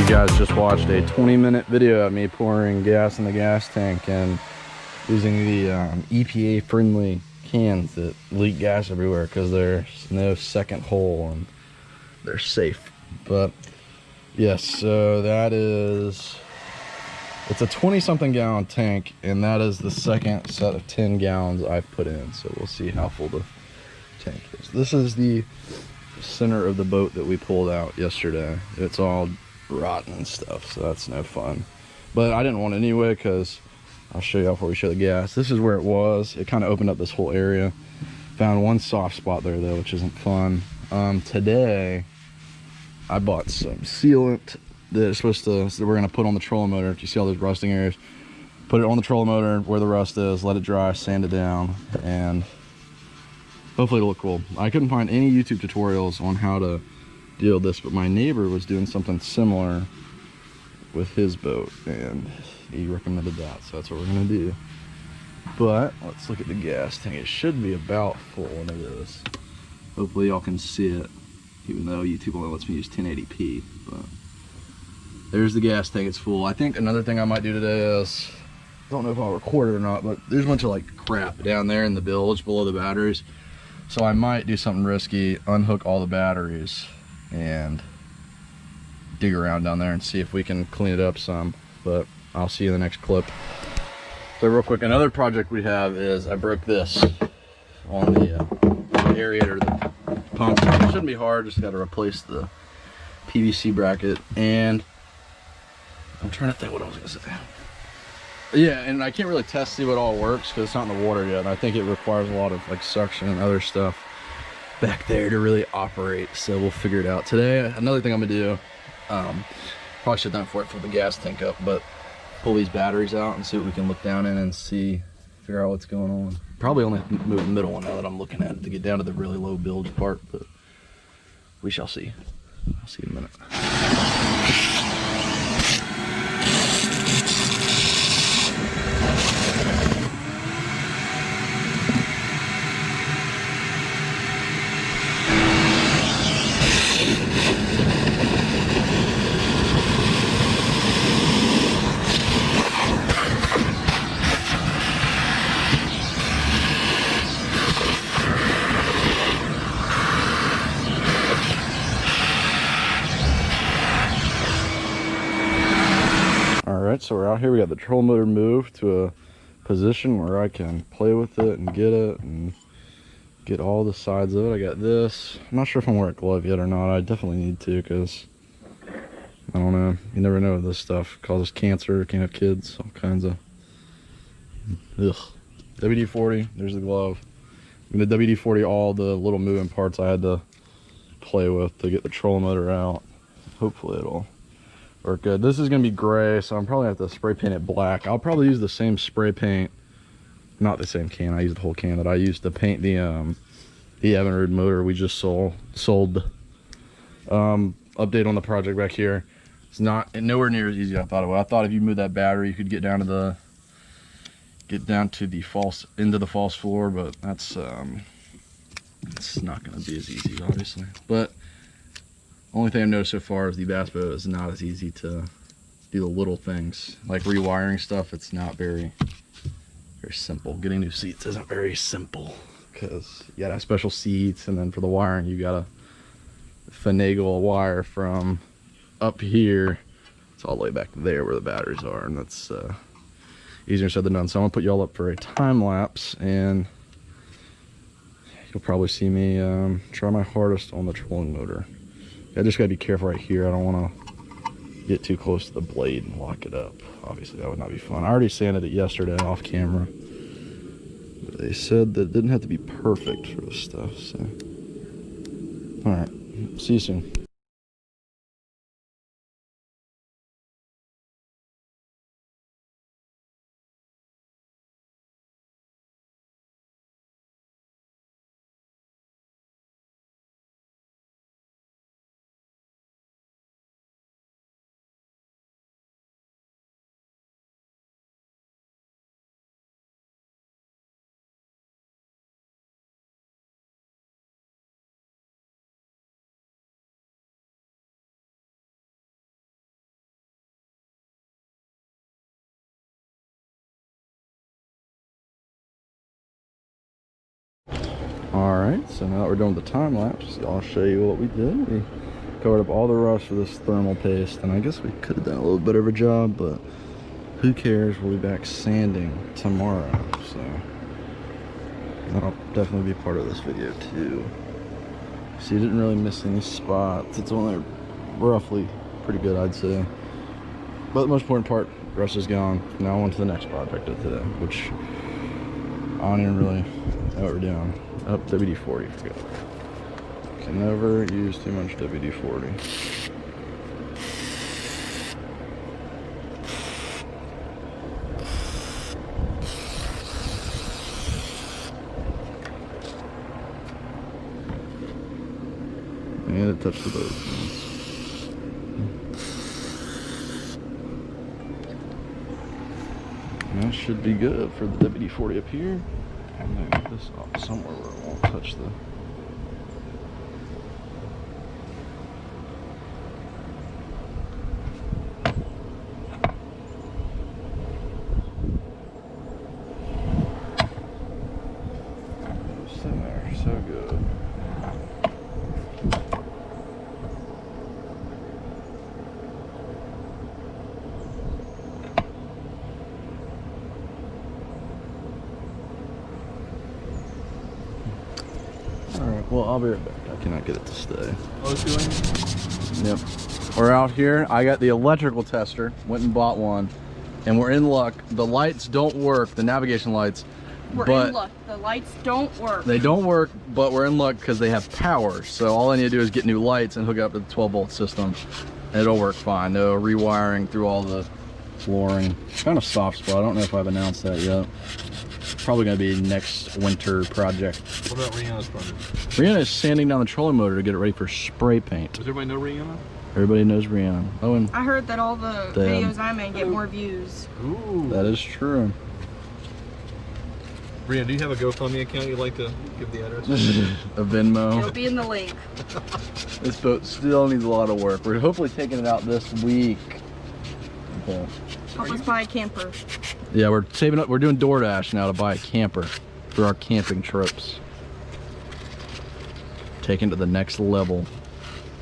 guys just watched a 20-minute video of me pouring gas in the gas tank and using the EPA friendly cans that leak gas everywhere because there's no second hole and they're safe. But yes, so that is, it's a 20-something gallon tank, and that is the second set of 10 gallons I've put in. So we'll see how full the tank is. This is the center of the boat that we pulled out yesterday. It's all rotten and stuff, so that's no fun. But I didn't want it anyway because I'll show you before we show the gas. This is where it was. It kind of opened up this whole area. Found one soft spot there though, which isn't fun. Today I bought some sealant that is supposed to, so we're gonna put on the trolling motor. If you see all those rusting areas, put it on the trolling motor where the rust is, let it dry, sand it down, and hopefully it'll look cool. I couldn't find any YouTube tutorials on how to deal with this, but my neighbor was doing something similar with his boat and he recommended that, so that's what we're gonna do. But let's look at the gas tank. It should be about full, and it is. Hopefully y'all can see it, even though YouTube only lets me use 1080p. But there's the gas tank, it's full. I think another thing I might do today is, I don't know if I'll record it or not, but there's a bunch of like crap down there in the bilge below the batteries. So I might do something risky, unhook all the batteries and dig around down there and see if we can clean it up some. But I'll see you in the next clip. So real quick, another project we have is I broke this on the aerator, the pump. It shouldn't be hard, just got to replace the PVC bracket. And I'm trying to think what I was gonna say. Yeah, and I can't really test see what all works because it's not in the water yet. And I think it requires a lot of like suction and other stuff back there to really operate. So we'll figure it out today. Another thing I'm gonna do, probably should have done for it for the gas tank up, but pull these batteries out and see what we can look down in and see, figure out what's going on. Probably only move the middle one now that I'm looking at it to get down to the really low bilge part, but we shall see. I'll see you in a minute. Alright, so we're out here. We got the trolling motor moved to a position where I can play with it and get all the sides of it. I got this. I'm not sure if I'm wearing a glove yet or not. I definitely need to because I don't know. You never know, this stuff causes cancer, can't have kids, all kinds of ugh. WD-40, there's the glove. And the WD-40, all the little moving parts I had to play with to get the trolling motor out. Hopefully it'll work good. This is gonna be gray, so I'm probably have to spray paint it black. I'll probably use the same spray paint, not the same can. I used the whole can that I used to paint the Evinrude motor we just sold. Update on the project back here. It's nowhere near as easy as I thought it would. I thought if you move that battery, you could get down to the into the false floor, but that's it's not gonna be as easy, obviously. But only thing I've noticed so far is the bass boat is not as easy to do the little things. Like rewiring stuff, it's not very simple. Getting new seats isn't very simple because you gotta have special seats, and then for the wiring, you gotta finagle a wire from up here. It's all the way back there where the batteries are, and that's easier said than done. So I'm gonna put y'all up for a time lapse, and you'll probably see me try my hardest on the trolling motor. I just gotta be careful right here. I don't want to get too close to the blade and lock it up. Obviously that would not be fun. I already sanded it yesterday off camera, but they said that it didn't have to be perfect for this stuff. So all right, see you soon. Alright, so now that we're done with the time lapse, I'll show you what we did. We covered up all the rust for this thermal paste, and I guess we could have done a little better of a job, but who cares? We'll be back sanding tomorrow, so that'll definitely be part of this video too. So you didn't really miss any spots. It's only roughly pretty good, I'd say. But the most important part, rust is gone. Now on to the next project of today, which I don't even really know what we're doing. Oh, WD-40, forgot. Can never use too much WD-40. And it touched the boat. That should be good for the WD-40 up here. I'm gonna get this off somewhere where it won't touch the. Just in there, so good. Alright, well, I'll be right back. I cannot get it to stay. Oh, it's doing? Yep. We're out here. I got the electrical tester, went and bought one, and we're in luck. The lights don't work, the navigation lights. We're in luck. The lights don't work. They don't work, but we're in luck because they have power. So all I need to do is get new lights and hook it up to the 12-volt system, and it'll work fine. No rewiring through all the flooring. Kind of soft spot. I don't know if I've announced that yet. Probably going to be next winter project. What about Rihanna's project? Rihanna is sanding down the trolling motor to get it ready for spray paint. Does everybody know Rihanna? Everybody knows Rihanna. Oh, and I heard that all the videos I'm in get more views. Ooh. that is true. Rihanna, do you have a GoFundMe account you'd like to give the address? A Venmo. It'll be in the link. This boat still needs a lot of work. We're hopefully taking it out this week. Okay. Help us buy a camper. Yeah, we're saving up. We're doing DoorDash now to buy a camper for our camping trips. Taking it to the next level.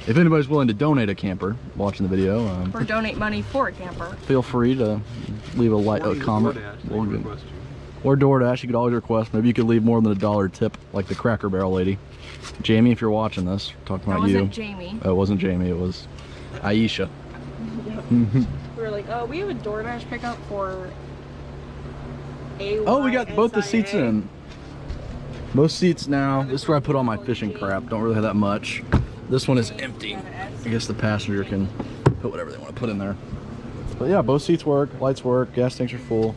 If anybody's willing to donate a camper watching the video, Or donate money for a camper. feel free to leave a comment. Or DoorDash, you could always request. Maybe you could leave more than $1 tip, like the Cracker Barrel lady. Jamie, if you're watching this, we're talking about you. That wasn't Jamie. Oh, it wasn't Jamie, it was Aisha. We were like, oh, we have a DoorDash pickup for Oh, we got both the seats in. Most seats now. This is where I put all my fishing crap. Don't really have that much. This one is empty. I guess the passenger can put whatever they want to put in there. But yeah, both seats work, lights work, gas tanks are full.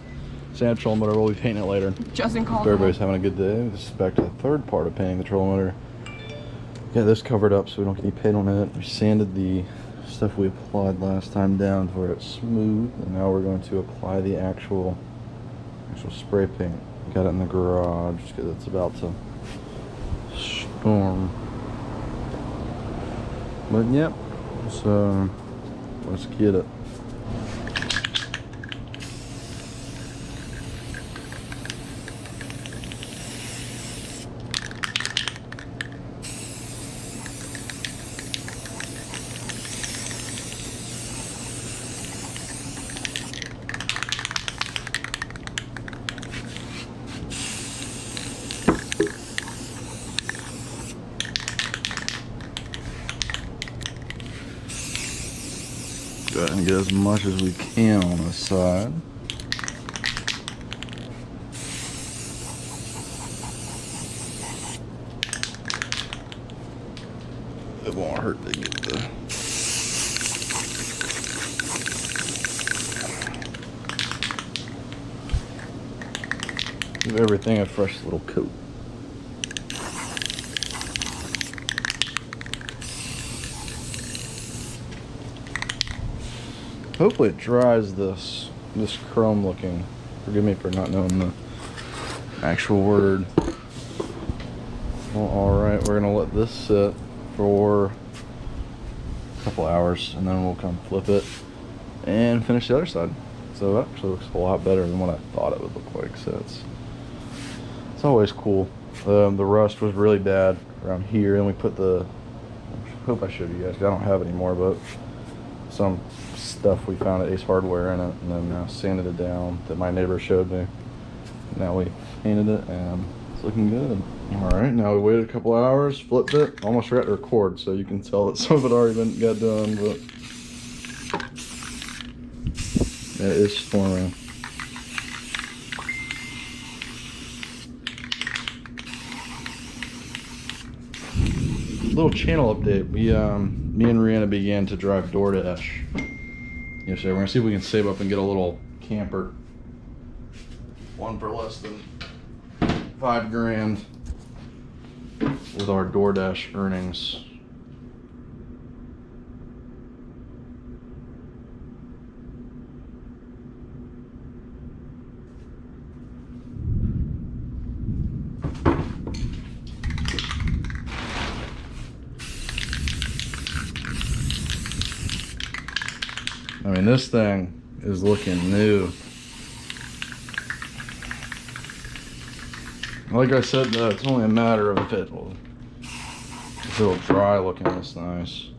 Sand trolling motor, we'll be painting it later. Justin called. Everybody's having a good day. This is back to the third part of painting the trolling motor. Get this covered up so we don't get any paint on it. We sanded the stuff we applied last time down to where it's smooth, and now we're going to apply the actual spray paint. Got it in the garage because it's about to storm. But yep, so let's get it. Go ahead and get as much as we can on the side. It won't hurt to get the give everything a fresh little coat. Hopefully it dries this chrome looking. Forgive me for not knowing the actual word. Well, alright, we're gonna let this sit for a couple hours and then we'll come flip it and finish the other side. So it actually looks a lot better than what I thought it would look like, so it's always cool The rust was really bad around here, and we put the, I hope I showed you guys, 'cause I don't have it anymore, but some stuff we found at Ace Hardware in it, and then sanded it down that my neighbor showed me. Now we painted it, and it's looking good. All right, now we waited a couple hours, flipped it, almost forgot to record, so you can tell that some of it already got done, but it is storming. Little channel update. We, me and Rihanna began to drive DoorDash yesterday. We're gonna see if we can save up and get a little camper. One for less than $5 grand with our DoorDash earnings. I mean, this thing is looking new. Like I said, it's only a matter of if it'll dry looking this nice.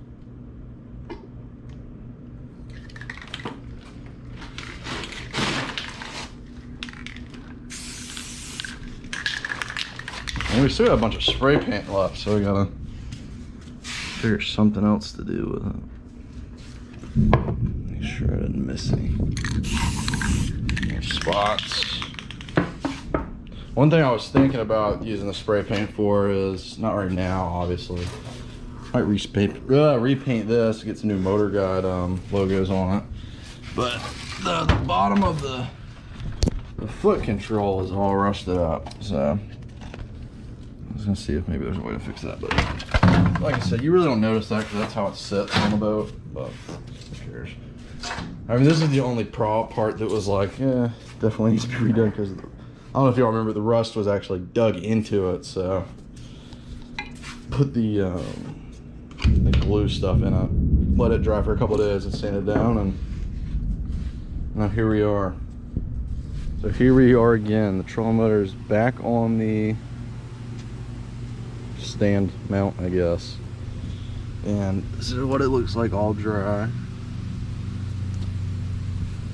And we still got a bunch of spray paint left, so we gotta figure something else to do with it. Make sure I didn't miss any spots. One thing I was thinking about using the spray paint for is, not right now obviously, might repaint this, get some new motor guide logos on it, but the bottom of the foot control is all rusted up, so I was gonna see if maybe there's a way to fix that, but like I said, you really don't notice that because that's how it sits on the boat, but who cares. I mean, this is the only part that was like, yeah, definitely needs to be redone, because I don't know if y'all remember, the rust was actually dug into it, so put the glue stuff in it, let it dry for a couple of days and sand it down, and now here we are. So here we are again. The trolling motor is back on the stand mount, I guess, and this is what it looks like all dry.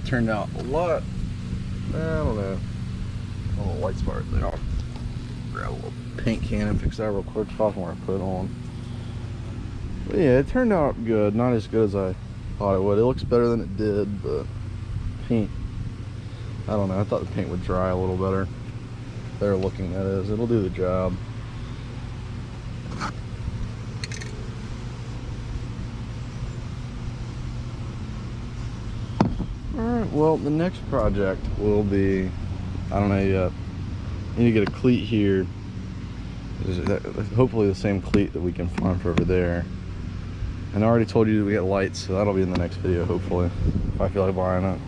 Turned out a lot, I don't know, a little white spot there. I'll grab a little paint can and fix that real quick, before I put it on. But yeah, it turned out good, not as good as I thought it would. It looks better than it did, but paint, I don't know, I thought the paint would dry a little better. Better looking, that is. It'll do the job. Alright, well, the next project will be, I don't know yet, I need to get a cleat here. Hopefully the same cleat that we can find for over there. And I already told you that we get lights, so that'll be in the next video, hopefully, if I feel like buying it.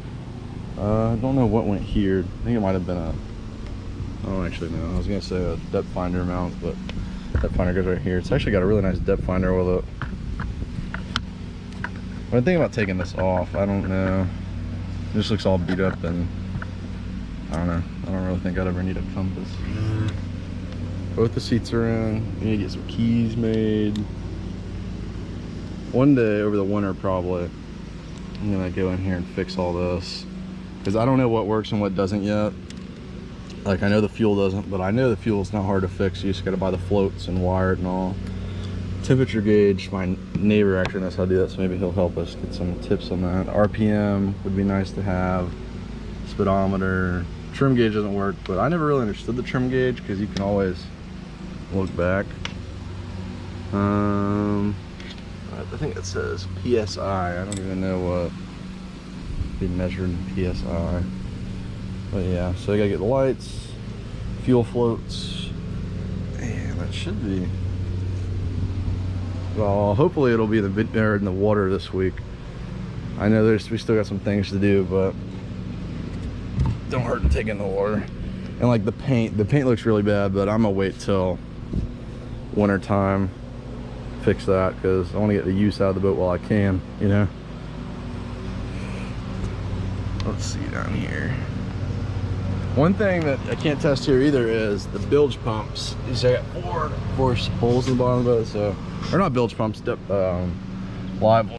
I don't know what went here. I think it might have been a, I don't actually know. I was going to say a depth finder mount, but depth finder goes right here. It's actually got a really nice depth finder with it. But I'm thinking about taking this off. I don't know. It just looks all beat up, and I don't know. I don't really think I'd ever need a compass. Both the seats are in. We need to get some keys made. One day over the winter, probably, I'm gonna go in here and fix all this, because I don't know what works and what doesn't yet. Like, I know the fuel doesn't, but I know the fuel's not hard to fix. You just gotta buy the floats and wire it and all. Temperature gauge, my neighbor actually knows how to do that, so maybe he'll help us get some tips on that. RPM would be nice to have. Speedometer. Trim gauge doesn't work, but I never really understood the trim gauge, because you can always look back. I think it says PSI. I don't even know what be measured in PSI. But yeah, so I gotta get the lights, fuel floats, and that should be, well, hopefully it'll be in the water this week. I know we still got some things to do, but don't hurt to take in the water. And like the paint looks really bad, but I'm gonna wait till winter time, fix that, because I want to get the use out of the boat while I can, you know. Let's see down here. One thing that I can't test here either is the bilge pumps. These I got four holes in the bottom of it, so or not bilge pumps, live